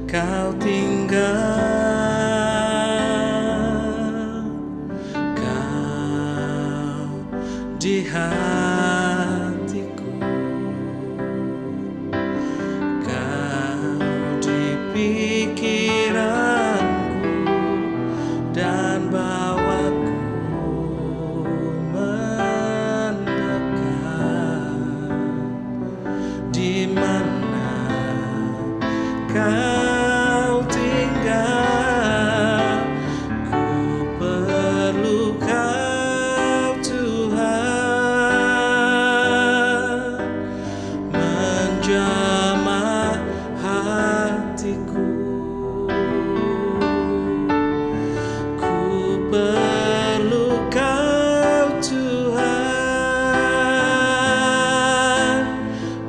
Kau tinggal, Kau di hatiku, Kau di pikiranku, dan bawaku mendekat. Di mana Kau tinggal, ku perlu Kau Tuhan, menjamah hatiku. Ku perlu Kau Tuhan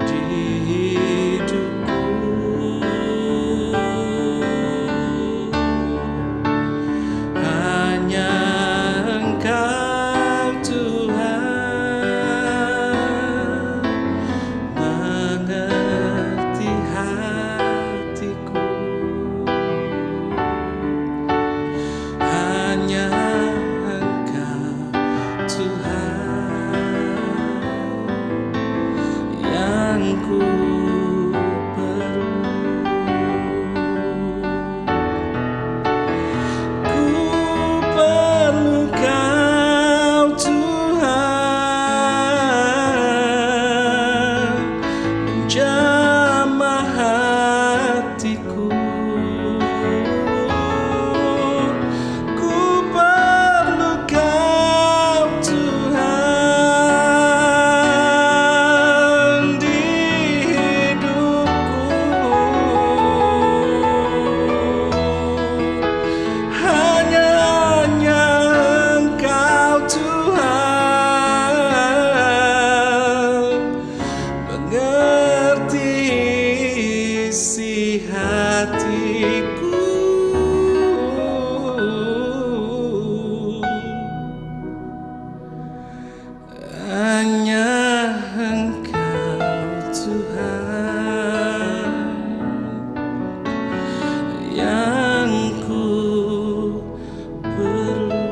di hidupku. Hanya Engkau Tuhan mengerti hatiku. Hanya Engkau Tuhan yang ku perlu. Ku perlu Kau Tuhan, menjamah hatiku. Ku perlu Kau Tuhan di hidupku. Hanya Engkau Tuhan mengerti isi hatiku. Hanya Engkau Tuhan yang ku perlu.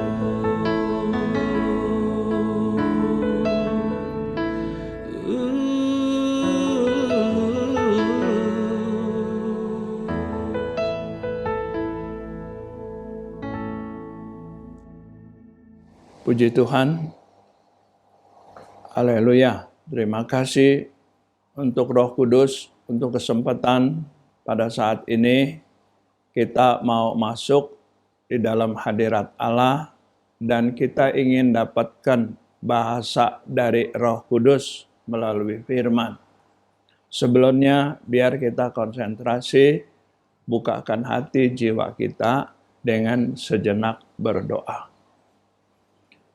Puji Tuhan. Haleluya. Terima kasih untuk Roh Kudus, untuk kesempatan pada saat ini kita mau masuk di dalam hadirat Allah dan kita ingin dapatkan bahasa dari Roh Kudus melalui firman. Sebelumnya biar kita konsentrasi, bukakan hati jiwa kita dengan sejenak berdoa.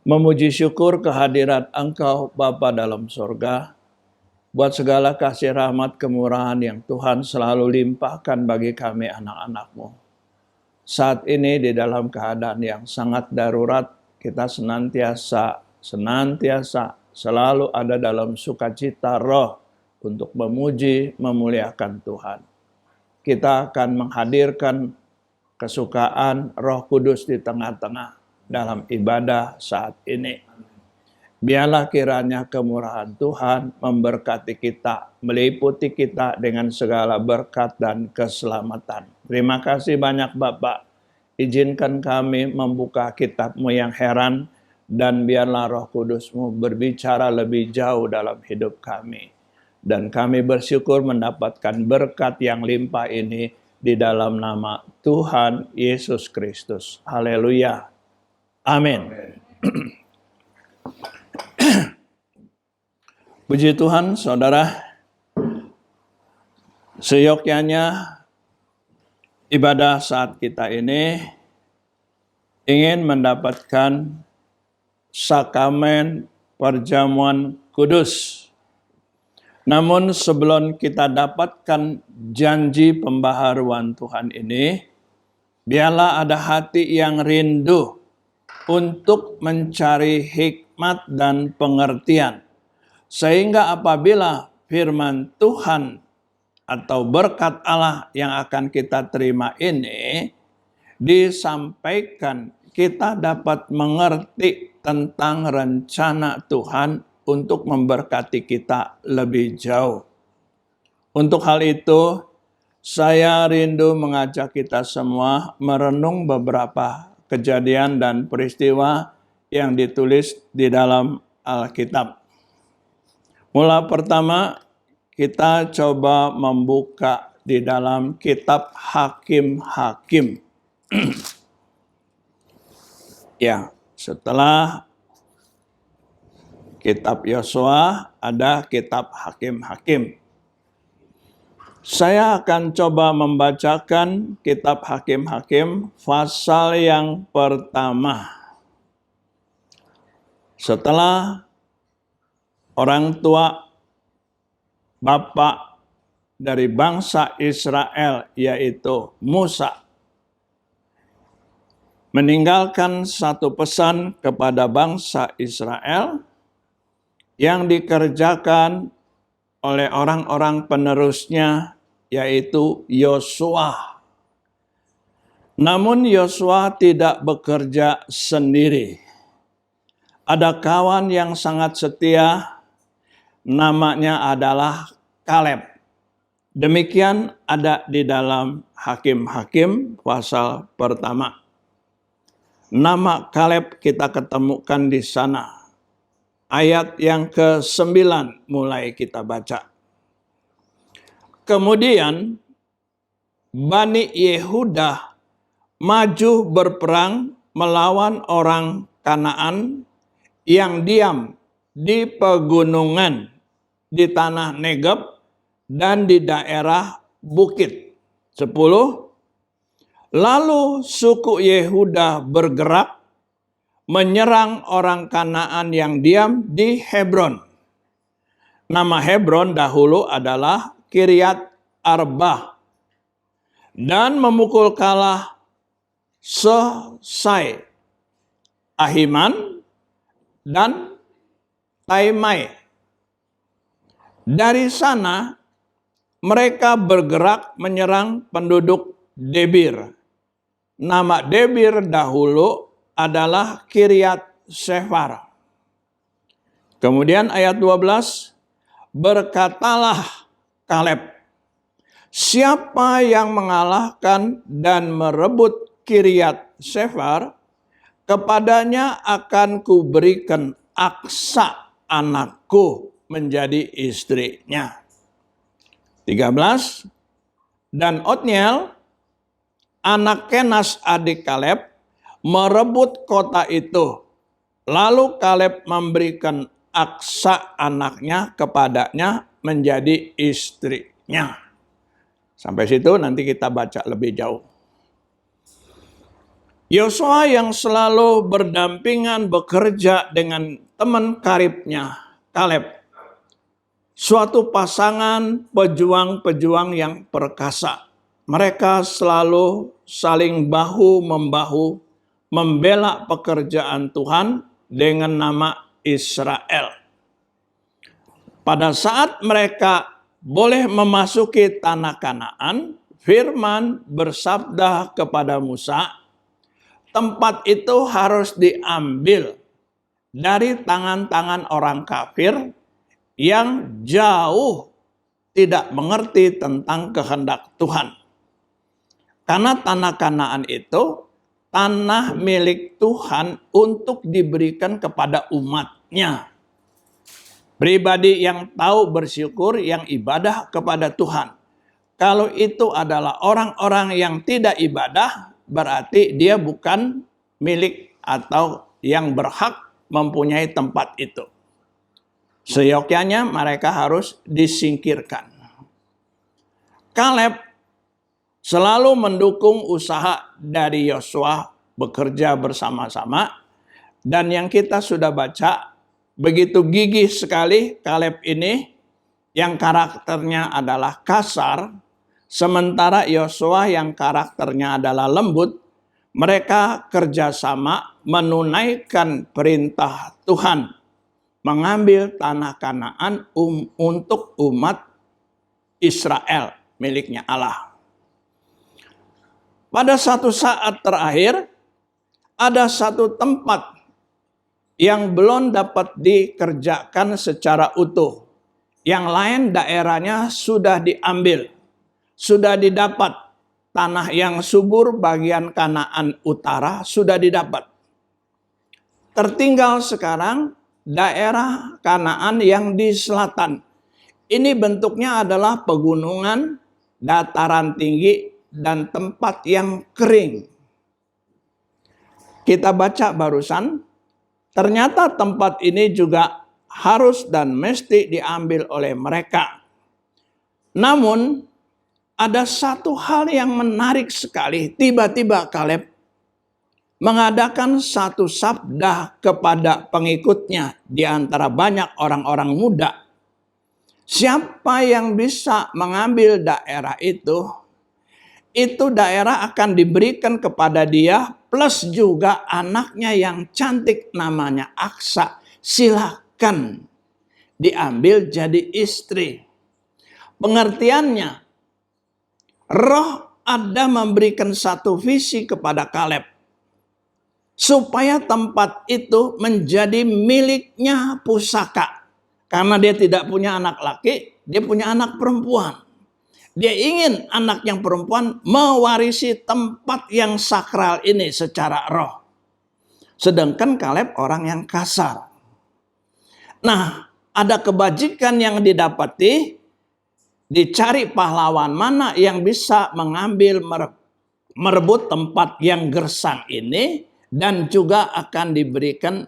Memuji syukur kehadirat Engkau Bapa dalam surga, buat segala kasih rahmat kemurahan yang Tuhan selalu limpahkan bagi kami anak-anak-Mu. Saat ini di dalam keadaan yang sangat darurat, kita senantiasa selalu ada dalam sukacita roh untuk memuji, memuliakan Tuhan. Kita akan menghadirkan kesukaan Roh Kudus di tengah-tengah dalam ibadah saat ini. Biarlah kiranya kemurahan Tuhan memberkati kita, meliputi kita dengan segala berkat dan keselamatan. Terima kasih banyak Bapak. Izinkan kami membuka kitab-Mu yang heran, dan biarlah Roh Kudus-Mu berbicara lebih jauh dalam hidup kami. Dan kami bersyukur mendapatkan berkat yang limpah ini di dalam nama Tuhan Yesus Kristus. Haleluya. Amin. Puji Tuhan, saudara. Seyogyanya ibadah saat kita ini ingin mendapatkan sakramen perjamuan kudus. Namun sebelum kita dapatkan janji pembaharuan Tuhan ini, biarlah ada hati yang rindu untuk mencari hikmat dan pengertian. Sehingga apabila firman Tuhan atau berkat Allah yang akan kita terima ini disampaikan, kita dapat mengerti tentang rencana Tuhan untuk memberkati kita lebih jauh. Untuk hal itu, saya rindu mengajak kita semua merenung beberapa kejadian dan peristiwa yang ditulis di dalam Alkitab. Mula pertama, kita coba membuka di dalam kitab Hakim-Hakim. Ya, setelah kitab Yosua ada kitab Hakim-Hakim. Saya akan coba membacakan kitab Hakim-Hakim pasal yang pertama. Setelah orang tua bapak dari bangsa Israel, yaitu Musa, meninggalkan satu pesan kepada bangsa Israel yang dikerjakan oleh orang-orang penerusnya, yaitu Yosua. Namun Yosua tidak bekerja sendiri. Ada kawan yang sangat setia, namanya adalah Kaleb. Demikian ada di dalam Hakim-Hakim pasal pertama. Nama Kaleb kita ketemukan di sana. Ayat yang ke-9 mulai kita baca. Kemudian Bani Yehuda maju berperang melawan orang Kanaan yang diam di pegunungan, di tanah Negeb, dan di daerah bukit. 10. Lalu suku Yehuda bergerak menyerang orang Kanaan yang diam di Hebron. Nama Hebron dahulu adalah Kiryat Arba. Dan memukul kalah Sesai, Ahiman, dan Taimai. Dari sana mereka bergerak menyerang penduduk Debir. Nama Debir dahulu adalah Kiryat Sefar. Kemudian ayat 12, berkatalah Kaleb, siapa yang mengalahkan dan merebut Kiryat Sefar, kepadanya akan kuberikan Aksa anakku menjadi istrinya. 13. Dan Otniel, anak Kenas adik Kaleb, merebut kota itu. Lalu Kaleb memberikan Aksa anaknya kepadanya menjadi istrinya. Sampai situ nanti kita baca lebih jauh. Yosua yang selalu berdampingan bekerja dengan teman karibnya, Kaleb, suatu pasangan pejuang-pejuang yang perkasa. Mereka selalu saling bahu-membahu membela pekerjaan Tuhan dengan nama Israel. Pada saat mereka boleh memasuki tanah Kanaan, Firman bersabda kepada Musa, tempat itu harus diambil dari tangan-tangan orang kafir yang jauh tidak mengerti tentang kehendak Tuhan. Karena tanah Kanaan itu tanah milik Tuhan untuk diberikan kepada umatnya. Pribadi yang tahu bersyukur, yang ibadah kepada Tuhan. Kalau itu adalah orang-orang yang tidak ibadah, berarti dia bukan milik atau yang berhak mempunyai tempat itu. Seyogyanya mereka harus disingkirkan. Kaleb selalu mendukung usaha dari Yosua bekerja bersama-sama. Dan yang kita sudah baca, begitu gigih sekali Kaleb ini yang karakternya adalah kasar, sementara Yosua yang karakternya adalah lembut. Mereka kerjasama menunaikan perintah Tuhan, mengambil tanah Kanaan untuk umat Israel, miliknya Allah. Pada satu saat terakhir, ada satu tempat yang belum dapat dikerjakan secara utuh. Yang lain daerahnya sudah diambil, sudah didapat. Tanah yang subur bagian Kanaan utara sudah didapat. Tertinggal sekarang daerah Kanaan yang di selatan. Ini bentuknya adalah pegunungan, dataran tinggi, dan tempat yang kering. Kita baca barusan, ternyata tempat ini juga harus dan mesti diambil oleh mereka. Namun, ada satu hal yang menarik sekali. Tiba-tiba Kaleb mengadakan satu sabda kepada pengikutnya di antara banyak orang-orang muda. Siapa yang bisa mengambil daerah itu daerah akan diberikan kepada dia, plus juga anaknya yang cantik namanya Aksa. Silakan diambil jadi istri. Pengertiannya, Roh ada memberikan satu visi kepada Kaleb, supaya tempat itu menjadi miliknya pusaka. Karena dia tidak punya anak laki, dia punya anak perempuan. Dia ingin anak yang perempuan mewarisi tempat yang sakral ini secara roh. Sedangkan Kaleb orang yang kasar. Nah, ada kebajikan yang didapati, dicari pahlawan mana yang bisa mengambil merebut tempat yang gersang ini, dan juga akan diberikan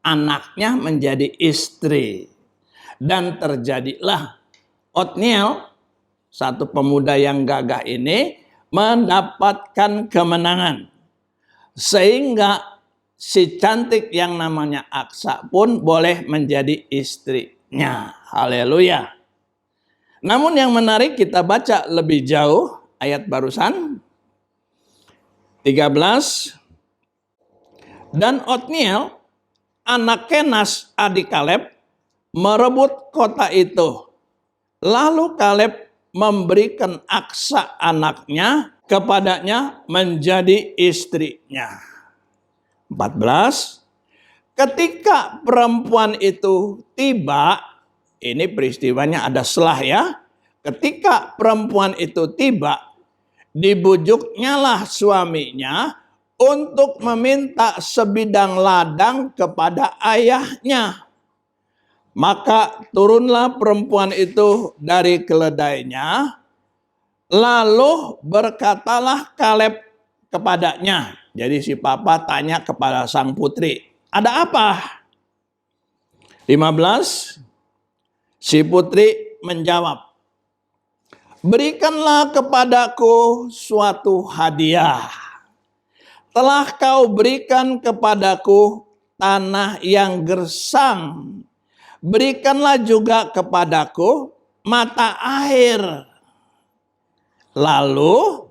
anaknya menjadi istri. Dan terjadilah Otniel, satu pemuda yang gagah ini, mendapatkan kemenangan. Sehingga si cantik yang namanya Aksa pun boleh menjadi istrinya. Haleluya. Namun yang menarik, kita baca lebih jauh ayat barusan 13. Dan Otniel, anak Kenas adik Kaleb, merebut kota itu. Lalu Kaleb memberikan Aksa anaknya kepadanya menjadi istrinya. 14. Ketika perempuan itu tiba, ini peristiwanya ada selah ya. Ketika perempuan itu tiba, dibujuknyalah suaminya untuk meminta sebidang ladang kepada ayahnya. Maka turunlah perempuan itu dari keledainya, lalu berkatalah Kaleb kepadanya. Jadi si papa tanya kepada sang putri, ada apa? 15. Si putri menjawab, berikanlah kepadaku suatu hadiah. Telah kau berikan kepadaku tanah yang gersang. Berikanlah juga kepadaku mata air. Lalu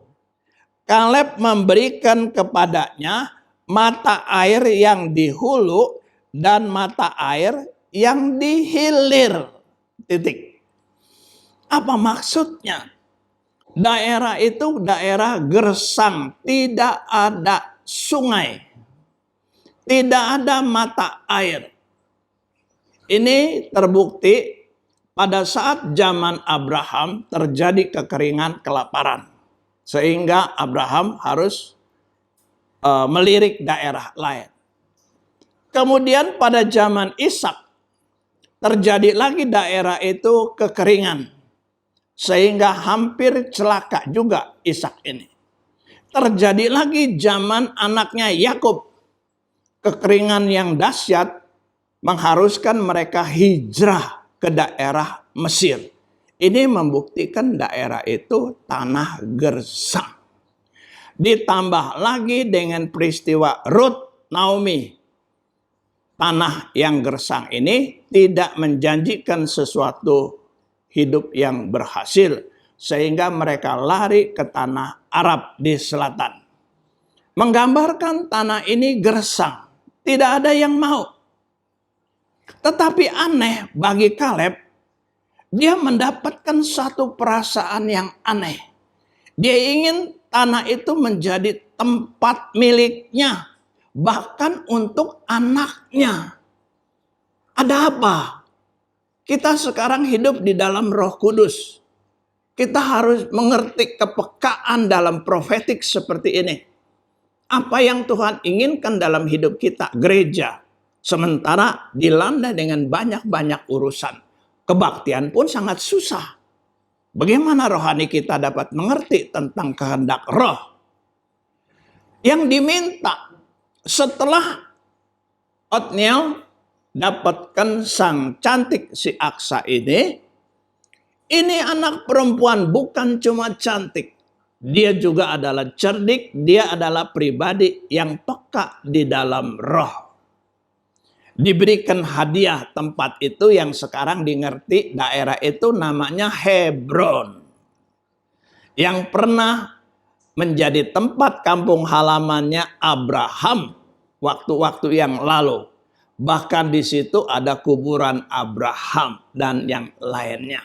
Kaleb memberikan kepadanya mata air yang di hulu dan mata air yang di hilir. Titik. Apa maksudnya? Daerah itu daerah gersang, tidak ada sungai, tidak ada mata air. Ini terbukti pada saat zaman Abraham terjadi kekeringan, kelaparan. Sehingga Abraham harus melirik daerah lain. Kemudian pada zaman Ishak terjadi lagi daerah itu kekeringan. Sehingga hampir celaka juga Ishak ini. Terjadi lagi zaman anaknya Yakub. Kekeringan yang dahsyat mengharuskan mereka hijrah ke daerah Mesir. Ini membuktikan daerah itu tanah gersang. Ditambah lagi dengan peristiwa Ruth, Naomi. Tanah yang gersang ini tidak menjanjikan sesuatu hidup yang berhasil. Sehingga mereka lari ke tanah Arab di selatan. Menggambarkan tanah ini gersang. Tidak ada yang mau. Tetapi aneh bagi Kaleb, dia mendapatkan satu perasaan yang aneh. Dia ingin tanah itu menjadi tempat miliknya, bahkan untuk anaknya. Ada apa? Kita sekarang hidup di dalam Roh Kudus. Kita harus mengerti kepekaan dalam profetik seperti ini. Apa yang Tuhan inginkan dalam hidup kita, gereja. Sementara dilanda dengan banyak-banyak urusan. Kebaktian pun sangat susah. Bagaimana rohani kita dapat mengerti tentang kehendak roh? Yang diminta setelah Otniel dapatkan sang cantik si Aksa ini anak perempuan bukan cuma cantik. Dia juga adalah cerdik, dia adalah pribadi yang peka di dalam roh. Diberikan hadiah tempat itu yang sekarang dimengerti daerah itu namanya Hebron. Yang pernah menjadi tempat kampung halamannya Abraham waktu-waktu yang lalu. Bahkan di situ ada kuburan Abraham dan yang lainnya.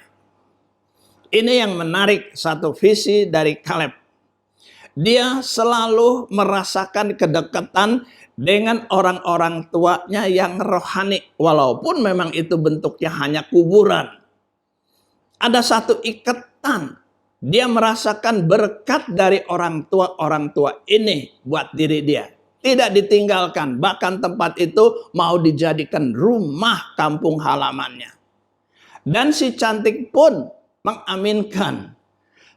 Ini yang menarik satu visi dari Kaleb. Dia selalu merasakan kedekatan dengan orang-orang tuanya yang rohani. Walaupun memang itu bentuknya hanya kuburan. Ada satu ikatan. Dia merasakan berkat dari orang tua ini buat diri dia. Tidak ditinggalkan. Bahkan tempat itu mau dijadikan rumah kampung halamannya. Dan si cantik pun mengaminkan.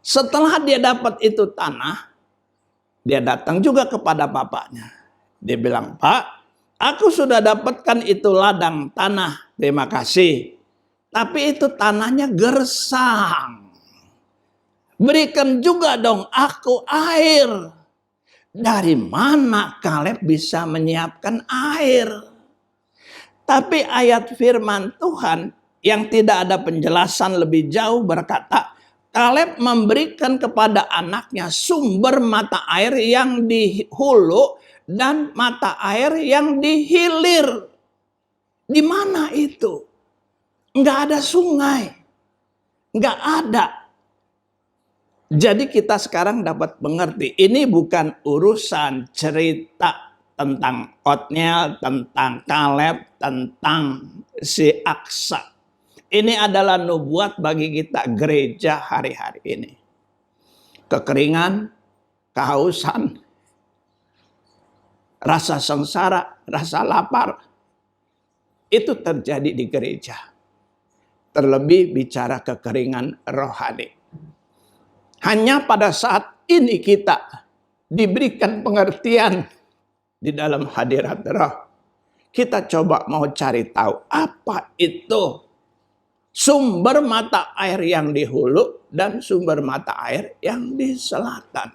Setelah dia dapat itu tanah, dia datang juga kepada bapaknya. Dia bilang, Pak, aku sudah dapatkan itu ladang tanah. Terima kasih. Tapi itu tanahnya gersang. Berikan juga dong aku air. Dari mana Kaleb bisa menyiapkan air? Tapi ayat firman Tuhan yang tidak ada penjelasan lebih jauh berkata, Kaleb memberikan kepada anaknya sumber mata air yang di hulu dan mata air yang di hilir. Di mana itu? Enggak ada sungai. Enggak ada. Jadi kita sekarang dapat mengerti. Ini bukan urusan cerita tentang Otniel, tentang Kaleb, tentang si Aksa. Ini adalah nubuat bagi kita gereja hari-hari ini. Kekeringan, kehausan, rasa sengsara, rasa lapar. Itu terjadi di gereja. Terlebih bicara kekeringan rohani. Hanya pada saat ini kita diberikan pengertian di dalam hadirat roh. Kita coba mau cari tahu apa itu sumber mata air yang di hulu dan sumber mata air yang di selatan.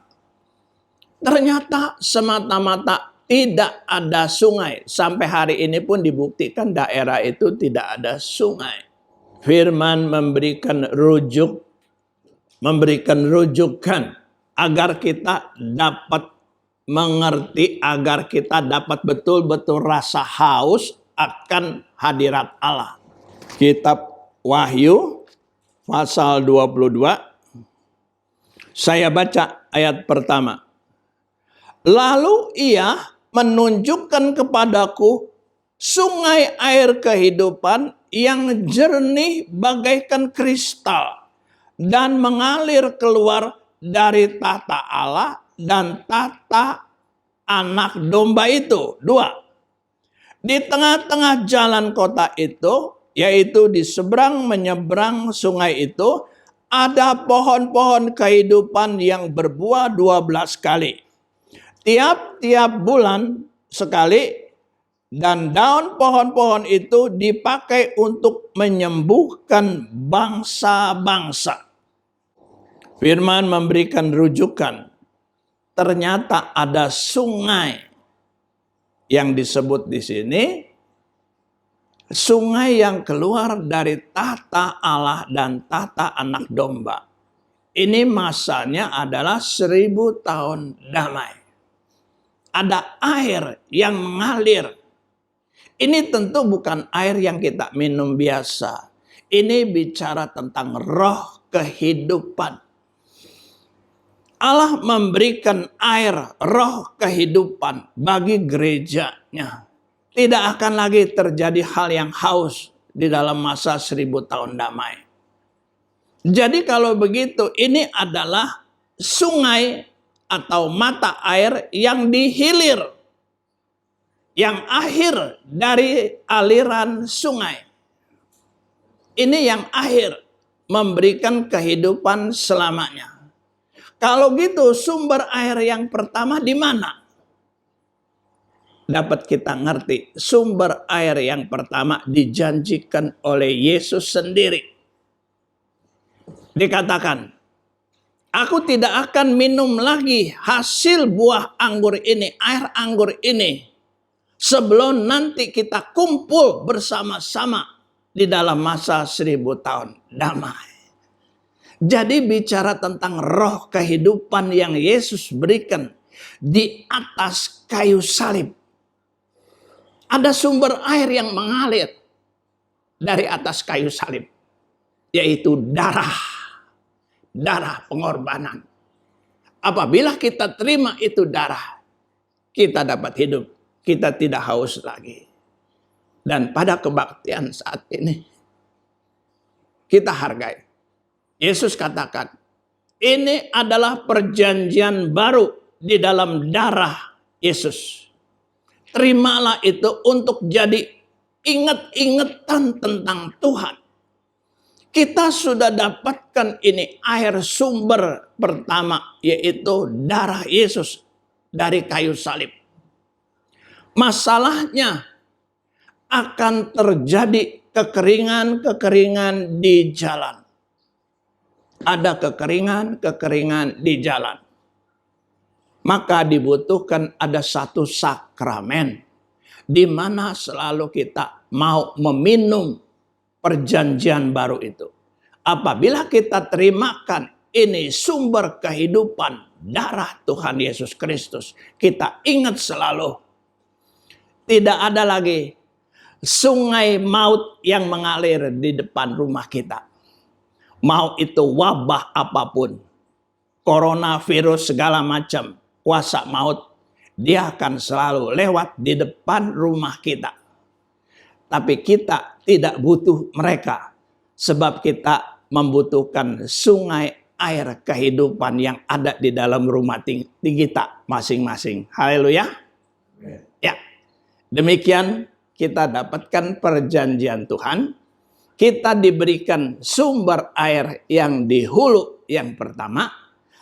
Ternyata semata-mata tidak ada sungai. Sampai hari ini pun dibuktikan daerah itu tidak ada sungai. Firman memberikan rujukan agar kita dapat mengerti, agar kita dapat betul-betul rasa haus akan hadirat Allah. Kitab Wahyu pasal 22, saya baca ayat pertama. Lalu ia menunjukkan kepadaku sungai air kehidupan yang jernih bagaikan kristal dan mengalir keluar dari tahta Allah dan tahta anak domba itu. 2. Di tengah-tengah jalan kota itu, yaitu di seberang menyeberang sungai itu, ada pohon-pohon kehidupan yang berbuah 12 kali. Tiap-tiap bulan sekali, dan daun pohon-pohon itu dipakai untuk menyembuhkan bangsa-bangsa. Firman memberikan rujukan. Ternyata ada sungai yang disebut di sini, sungai yang keluar dari tahta Allah dan tahta anak domba. Ini masanya adalah 1000 tahun damai. Ada air yang mengalir. Ini tentu bukan air yang kita minum biasa. Ini bicara tentang roh kehidupan. Allah memberikan air, roh kehidupan bagi gerejanya. Tidak akan lagi terjadi hal yang haus di dalam masa 1000 tahun damai. Jadi kalau begitu, ini adalah sungai atau mata air yang dihilir. Yang akhir dari aliran sungai. Ini yang akhir memberikan kehidupan selamanya. Kalau gitu sumber air yang pertama di mana? Dapat kita ngerti, sumber air yang pertama dijanjikan oleh Yesus sendiri. Dikatakan, aku tidak akan minum lagi hasil buah anggur ini, air anggur ini, sebelum nanti kita kumpul bersama-sama di dalam masa 1000 tahun damai. Jadi bicara tentang roh kehidupan yang Yesus berikan di atas kayu salib. Ada sumber air yang mengalir dari atas kayu salib. Yaitu darah. Darah pengorbanan. Apabila kita terima itu darah, kita dapat hidup. Kita tidak haus lagi. Dan pada kebaktian saat ini, kita hargai. Yesus katakan, ini adalah perjanjian baru di dalam darah Yesus. Terimalah itu untuk jadi ingat-ingatan tentang Tuhan. Kita sudah dapatkan ini air sumber pertama, yaitu darah Yesus dari kayu salib. Masalahnya akan terjadi kekeringan-kekeringan di jalan. Ada kekeringan-kekeringan di jalan. Maka dibutuhkan ada satu sakramen di mana selalu kita mau meminum perjanjian baru itu. Apabila kita terimakan ini sumber kehidupan darah Tuhan Yesus Kristus, kita ingat selalu tidak ada lagi sungai maut yang mengalir di depan rumah kita. Mau itu wabah apapun, coronavirus segala macam, kuasa maut, dia akan selalu lewat di depan rumah kita. Tapi kita tidak butuh mereka, sebab kita membutuhkan sungai air kehidupan yang ada di dalam rumah kita masing-masing. Haleluya. Ya, demikian kita dapatkan perjanjian Tuhan. Kita diberikan sumber air yang di hulu yang pertama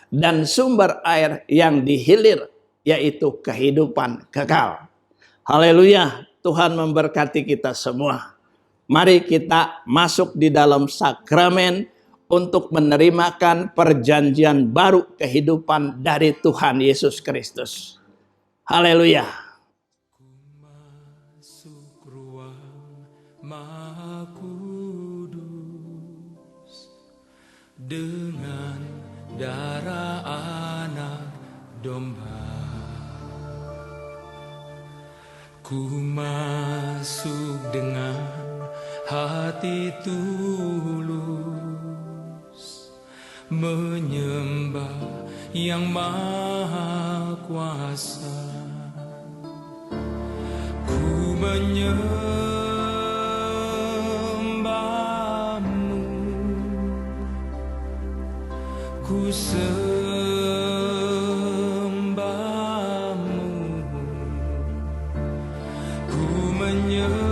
dan sumber air yang di hilir, yaitu kehidupan kekal. Haleluya, Tuhan memberkati kita semua. Mari kita masuk di dalam sakramen untuk menerimakan perjanjian baru kehidupan dari Tuhan Yesus Kristus. Haleluya. Dengan darah anak domba, ku masuk dengan hati tulus, menyembah yang maha kuasa. Ku menyembahmu, ku sembahmu, ku menyembahmu,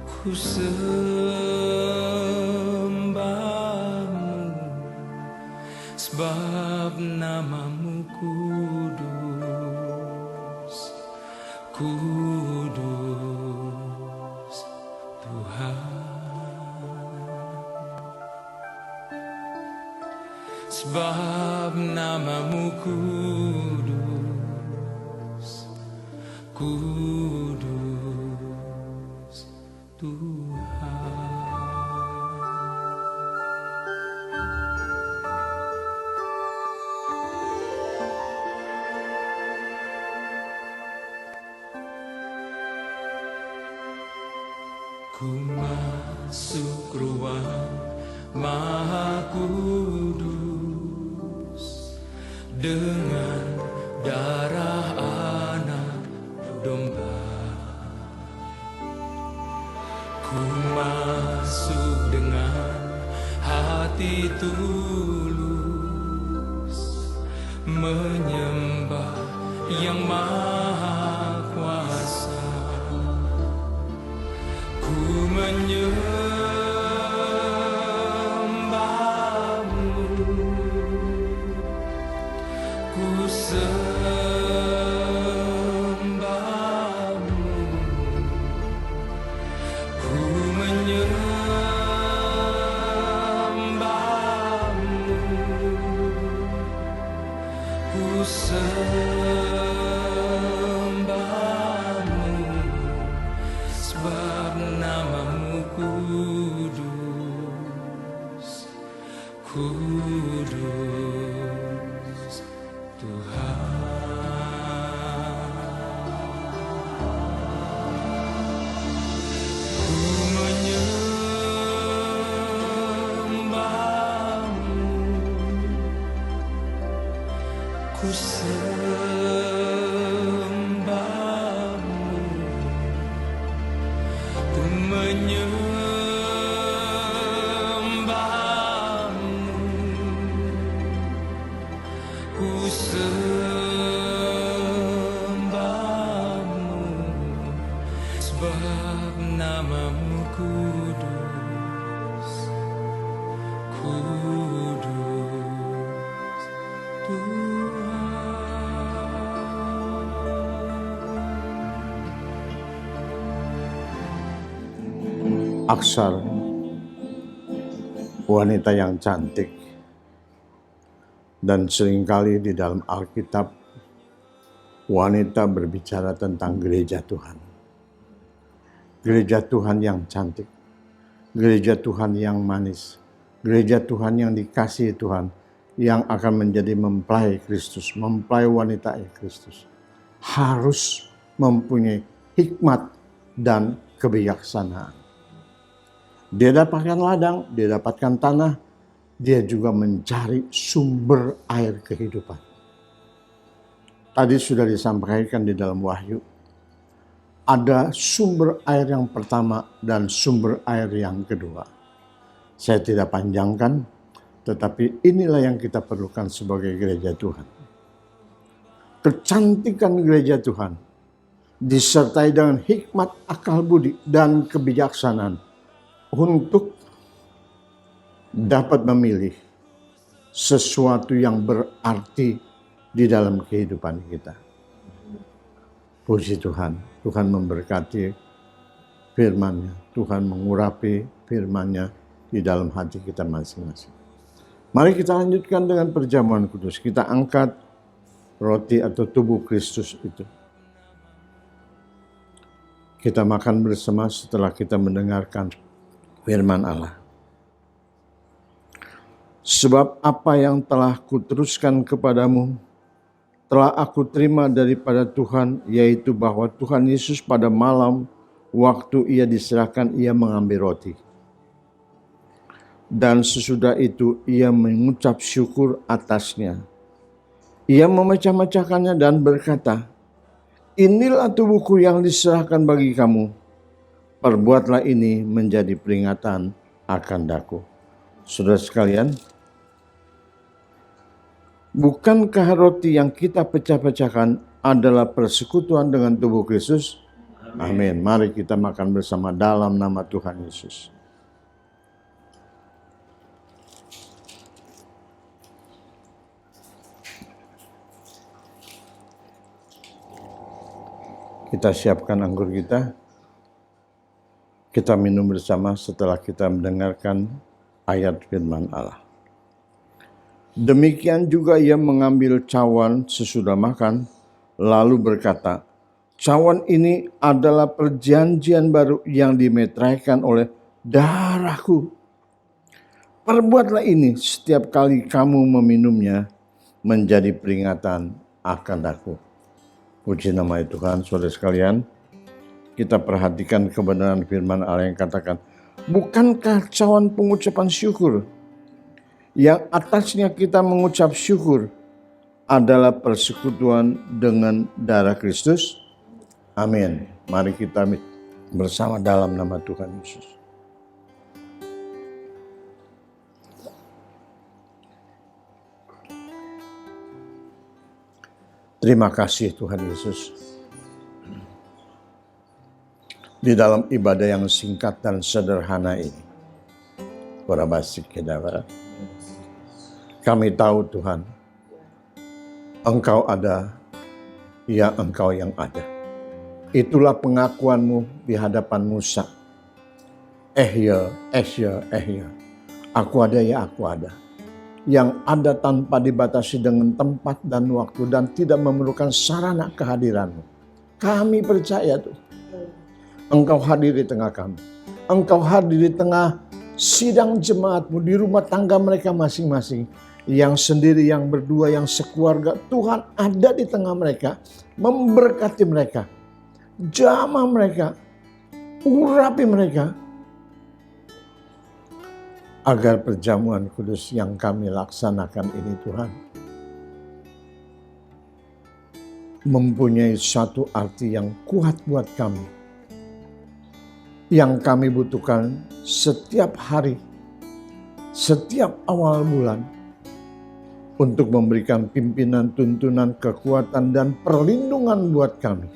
ku sembahmu, sebab namamu kudus, kudus Tuhan. Sebab namamu kudus, kudus Tuhan. masuk ruang Maha Kudus dengan darah anak domba. Ku masuk dengan hati tulus, menyembah yang maha kuasa. Ku menyembahmu, ku sembahmu, ku menyembahmu, ku sembahmu, sebab namamu kudus, kudus Tuhan. Ku menyembahmu, ku sembahmu, ku menyembahmu, ku sembahmu, sebab namamu kudus, kudus Tuhan. Aksar, wanita yang cantik, dan seringkali di dalam Alkitab wanita berbicara tentang gereja Tuhan. Gereja Tuhan yang cantik, gereja Tuhan yang manis, gereja Tuhan yang dikasihi Tuhan, yang akan menjadi mempelai Kristus, mempelai wanita Kristus. Harus mempunyai hikmat dan kebijaksanaan. Dia dapatkan ladang, dia dapatkan tanah, dia juga mencari sumber air kehidupan. Tadi sudah disampaikan di dalam Wahyu, ada sumber air yang pertama dan sumber air yang kedua. Saya tidak panjangkan, tetapi inilah yang kita perlukan sebagai gereja Tuhan. Kecantikan gereja Tuhan disertai dengan hikmat, akal budi, dan kebijaksanaan untuk dapat memilih sesuatu yang berarti di dalam kehidupan kita. Puji Tuhan, Tuhan memberkati firman-Nya, Tuhan mengurapi firman-Nya di dalam hati kita masing-masing. Mari kita lanjutkan dengan perjamuan kudus. Kita angkat roti atau tubuh Kristus itu. Kita makan bersama setelah kita mendengarkan firman Allah. Sebab apa yang telah kuteruskan kepadamu, telah aku terima daripada Tuhan, yaitu bahwa Tuhan Yesus pada malam waktu ia diserahkan, ia mengambil roti. Dan sesudah itu ia mengucap syukur atasnya. Ia memecah-mecahkannya dan berkata, inilah tubuhku yang diserahkan bagi kamu. Perbuatlah ini menjadi peringatan akan daku. Saudara sekalian, bukankah roti yang kita pecah-pecahkan adalah persekutuan dengan tubuh Kristus? Amin. Mari kita makan bersama dalam nama Tuhan Yesus. Kita siapkan anggur kita. Kita minum bersama setelah kita mendengarkan ayat firman Allah. Demikian juga ia mengambil cawan sesudah makan, lalu berkata, cawan ini adalah perjanjian baru yang dimeteraikan oleh darahku. Perbuatlah ini setiap kali kamu meminumnya menjadi peringatan akan aku. Puji nama Tuhan, saudara sekalian. Kita perhatikan kebenaran firman Allah yang katakan, Bukankah cawan pengucapan syukur yang atasnya kita mengucap syukur adalah persekutuan dengan darah Kristus? Amin. Mari kita bersama dalam nama Tuhan Yesus. Terima kasih Tuhan Yesus. Di dalam ibadah yang singkat dan sederhana ini, kami tahu Tuhan, Engkau ada, ya Engkau yang ada. Itulah pengakuanmu di hadapan Musa. Ehya. Aku ada, ya aku ada. Yang ada tanpa dibatasi dengan tempat dan waktu dan tidak memerlukan sarana kehadiranmu. Kami percaya Tuhan. Engkau hadir di tengah kami. Engkau hadir di tengah sidang jemaatmu, di rumah tangga mereka masing-masing. Yang sendiri, yang berdua, yang sekeluarga. Tuhan ada di tengah mereka. Memberkati mereka. Jamah mereka. Urapi mereka. Agar perjamuan kudus yang kami laksanakan ini Tuhan mempunyai satu arti yang kuat buat kami. Yang kami butuhkan setiap hari, setiap awal bulan, untuk memberikan pimpinan, tuntunan, kekuatan, dan perlindungan buat kami.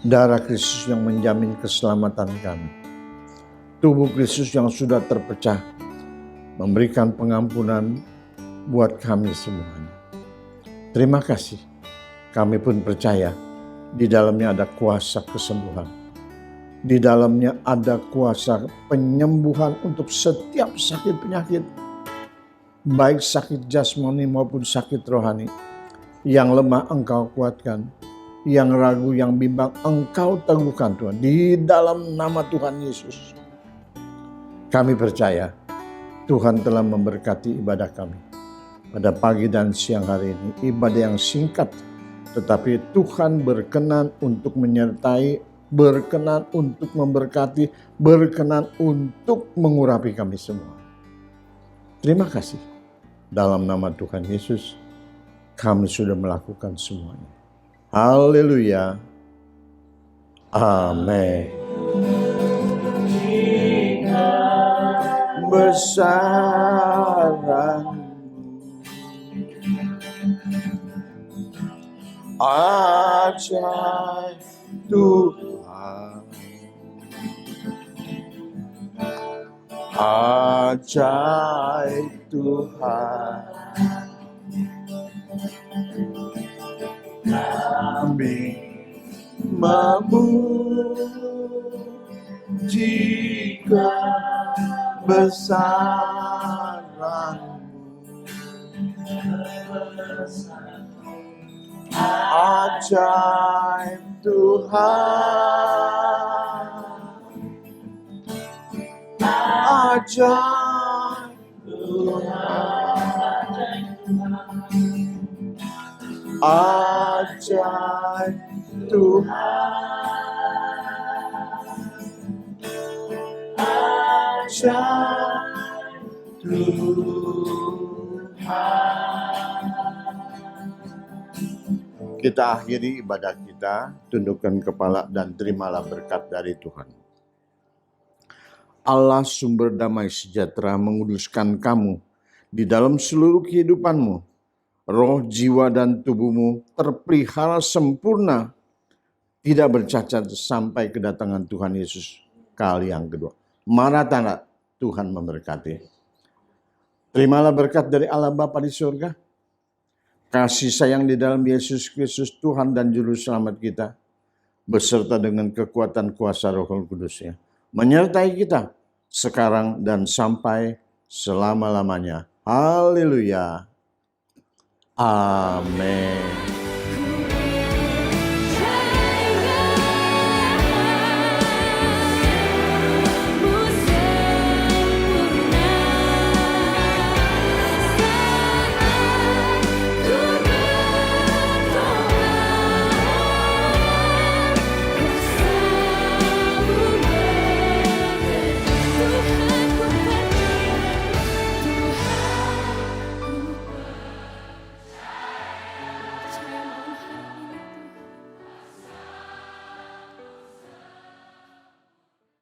Darah Kristus yang menjamin keselamatan kami. Tubuh Kristus yang sudah terpecah, memberikan pengampunan buat kami semuanya. Terima kasih. Kami pun percaya di dalamnya ada kuasa kesembuhan. Di dalamnya ada kuasa penyembuhan untuk setiap sakit penyakit. Baik sakit jasmani maupun sakit rohani. Yang lemah Engkau kuatkan. Yang ragu, yang bimbang Engkau teguhkan Tuhan. Di dalam nama Tuhan Yesus. Kami percaya Tuhan telah memberkati ibadah kami. Pada pagi dan siang hari ini. Ibadah yang singkat. Tetapi Tuhan berkenan untuk menyertai, berkenan untuk memberkati, berkenan untuk mengurapi kami semua. Terima kasih. Dalam nama Tuhan Yesus, kami sudah melakukan semuanya. Haleluya. Amin. Besaran ajaib Tuhan, ajaib Tuhan, kami memujikan besaran-Mu. Ajaib Tuhan, ajaib Tuhan, ajaib Tuhan, ajaib Tuhan. Kita akhiri ibadah kita, tundukkan kepala dan terimalah berkat dari Tuhan. Allah sumber damai sejahtera menguduskan kamu di dalam seluruh kehidupanmu. Roh, jiwa, dan tubuhmu terpelihara sempurna, tidak bercacat sampai kedatangan Tuhan Yesus kali yang kedua. Maranatha, Tuhan memberkati. Terimalah berkat dari Allah Bapa di surga. Kasih sayang di dalam Yesus Kristus Tuhan dan Juru Selamat kita, beserta dengan kekuatan kuasa Roh Kudus-Nya, menyertai kita sekarang dan sampai selama-lamanya. Haleluya. Amin.